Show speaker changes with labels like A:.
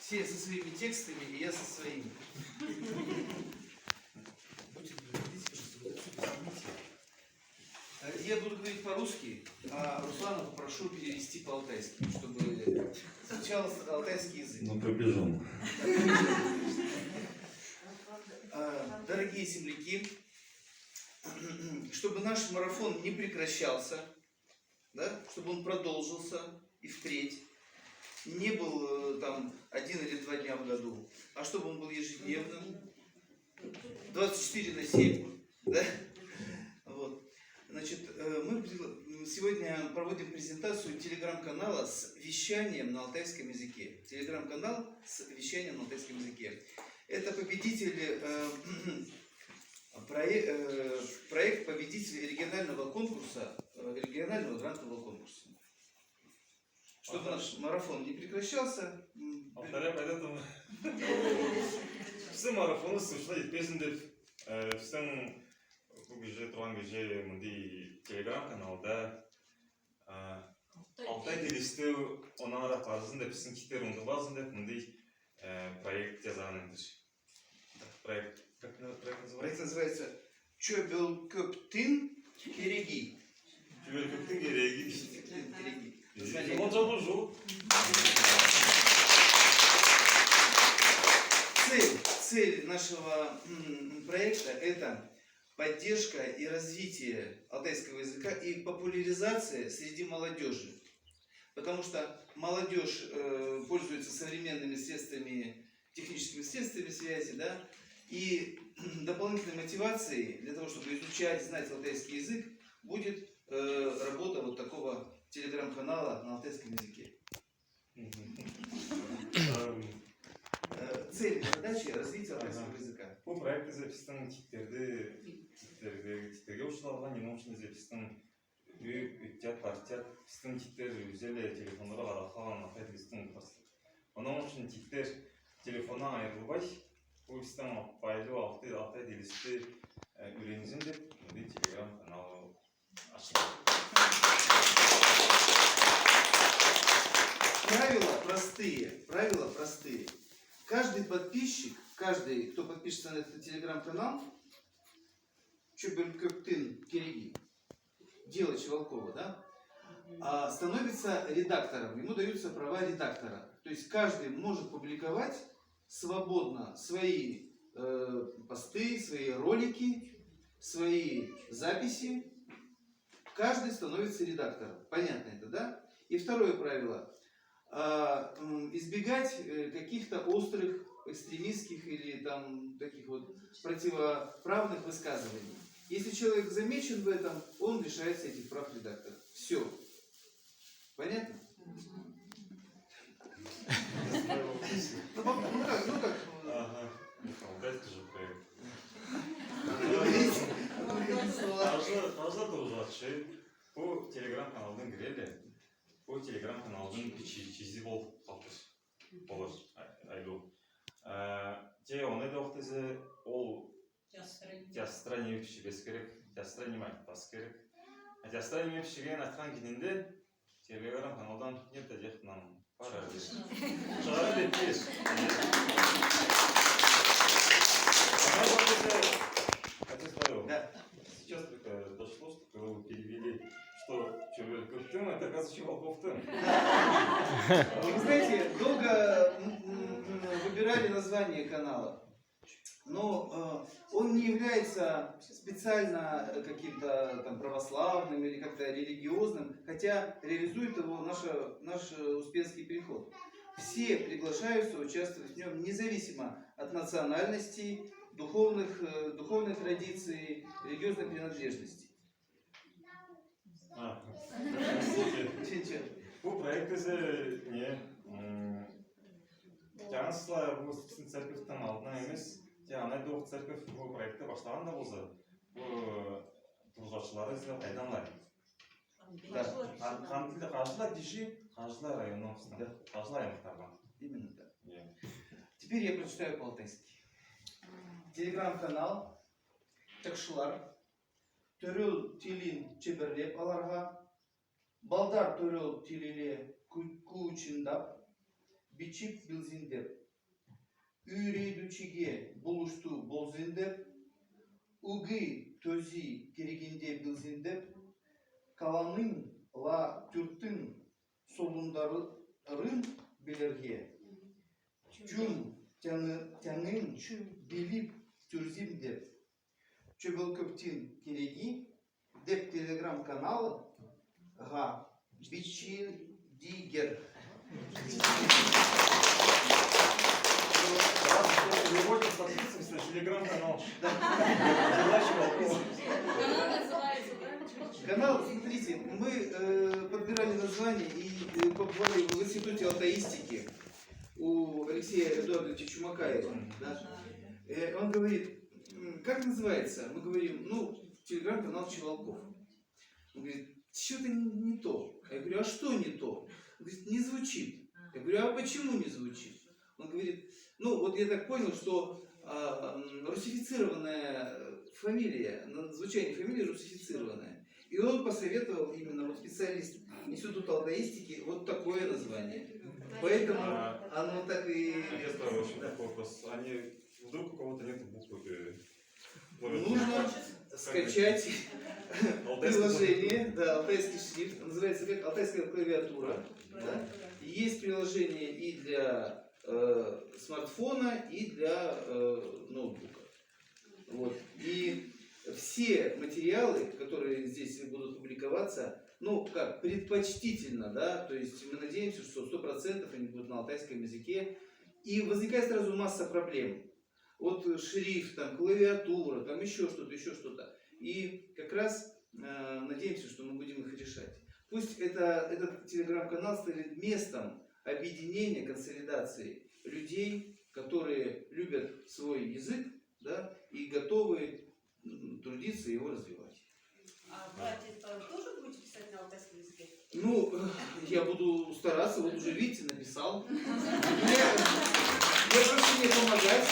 A: Все со своими текстами, и я со своими. Я буду говорить по-русски, а Руслана попрошу перевести по-алтайски, чтобы звучал алтайский язык.
B: Ну, пробежим.
A: Дорогие земляки, чтобы наш марафон не прекращался, да, чтобы он продолжился и впредь, не был там 1 или 2 дня в году, а чтобы он был ежедневным, 24/7, да? Вот. Значит, мы сегодня проводим презентацию телеграм-канала с вещанием на алтайском языке. Телеграм-канал с вещанием на алтайском языке. Это победитель, проект победителей регионального конкурса, регионального грантового конкурса. Чтобы наш марафон не прекращался.
C: Алтайя поэтому все марафоны слушали песни всем уже туангеже муди телеграм каналда Алтай делисте онара фазында біздің киттер оңдылазын деп мындай проект жазғанымыз. Проект как называется?
A: Проект называется Чөбелкөптин Кереги.
C: Чөбелкөптин Кереги.
A: Кереги. Цель нашего проекта – это поддержка и развитие алтайского языка и популяризация среди молодежи. Потому что молодежь пользуется современными средствами, техническими средствами связи, да, и дополнительной мотивацией для того, чтобы изучать, знать алтайский язык, будет работа вот такого телеграм-канала на алтайском языке. Цель, задача развития алтайского языка.
C: Bu proyekte записанın kitlerge uçlardan yine uçun записан büyük ütçat parçat pistin kitler üzerine telefonlara arakan afet pistin pastı. Onun için kitler telefona ayrılbaş bu pistin paylı altı delisi ürenizin de bir telegram kanalı açıldı.
A: Правила простые. Каждый подписчик, каждый, кто подпишется на этот телеграм-канал, Чөбелкөптин Кереги, Дело Чевалкова, да, становится редактором. Ему даются права редактора. То есть каждый может публиковать свободно свои посты, свои ролики, свои записи. Каждый становится редактором. Понятно это, да? И второе правило. Избегать каких-то острых, экстремистских или там таких вот противоправных высказываний. Если человек замечен в этом, он лишается этих прав редактора. Все. Понятно? Ну как?
C: Ага. Алтайский же проект. Fazla da uzatшы. Bu telegram kanalının gireli. Bu telegram kanalının çizi bol olur. Aylu. Те оны да оқтызы ол жастыра пішігес керек, жастыра немайт бас керек. Жастыра неме пішіген атқан кеденде телеграм каналдан нет дежектінан бар әрді. Шығары деп кеш. Сейчас только дошло, что когда вы перевели, что Чөбелкөптин, это оказывается Чевалковтин.
A: Вы знаете, долго выбирали название канала, но он не является специально каким-то там православным или как-то религиозным, хотя реализует его наш Успенский переход. Все приглашаются участвовать в нем независимо от национальности, духовных традиций, религиозной принадлежности.
C: Bu proyekt bize niye? Canısla bu церковьтің алдынан емес, ана доқ церковь bu проектті başlagan da bolsa, bu turuzatçıları izlep aydanlar. Қажылар деші, Қажылар районының үстінде, Қажылар аймақтардан.
A: Именно так. Теперь я прочитаю по-алтайски. Телеграм-канал Такшылар Төрел Тилин Чеберлеп аларға, Балдар Төрел Тилиле Кучиндап, бичip билзиндеп. Үйрейдучиге булушту болзиндеп. Угы төзи керегенде билзиндеп. Каланын ла түрттің солундарын билерге. Чүм тянын билип түрзим деп. Чөбөлкөптин кереги деп телеграм-каналы га бичин дигер.
C: Переводим, подписываемся на телеграм-канал.
B: Канал называется, да?
A: Канал, смотрите, мы подбирали название и побывали в институте алтаистики у Алексея Эдуардовича Чумакаева. Да? Он говорит, как называется? Мы говорим, ну, телеграм-канал Чевалков. Он говорит, что-то не то. Я говорю, а что не то? Он говорит, не звучит. Я говорю, а почему не звучит? Он говорит, ну вот я так понял, что русифицированная фамилия, звучание фамилии русифицированное. И он посоветовал именно вот специалист Института алтаистики вот такое название. Поэтому оно так и...
C: Я спрашиваю, очень такой вопрос. Они вдруг у кого-то нет буквы?
A: Нужно скачать приложение, да, алтайский шрифт, называется как алтайская клавиатура. Да. Есть приложение и для смартфона, и для ноутбука. Вот. И все материалы, которые здесь будут публиковаться, ну как, предпочтительно, да, то есть мы надеемся, что 100% они будут на алтайском языке. И возникает сразу масса проблем. Вот шрифт, там, клавиатура, там еще что-то. И как раз надеемся, что мы будем их решать. Пусть этот телеграм-канал станет местом объединения, консолидации людей, которые любят свой язык, да, и готовы трудиться и его развивать.
B: А братья тоже будете писать на алтайском языке?
A: Ну, я буду стараться, вот уже видите, написал. Я прошу мне помогать.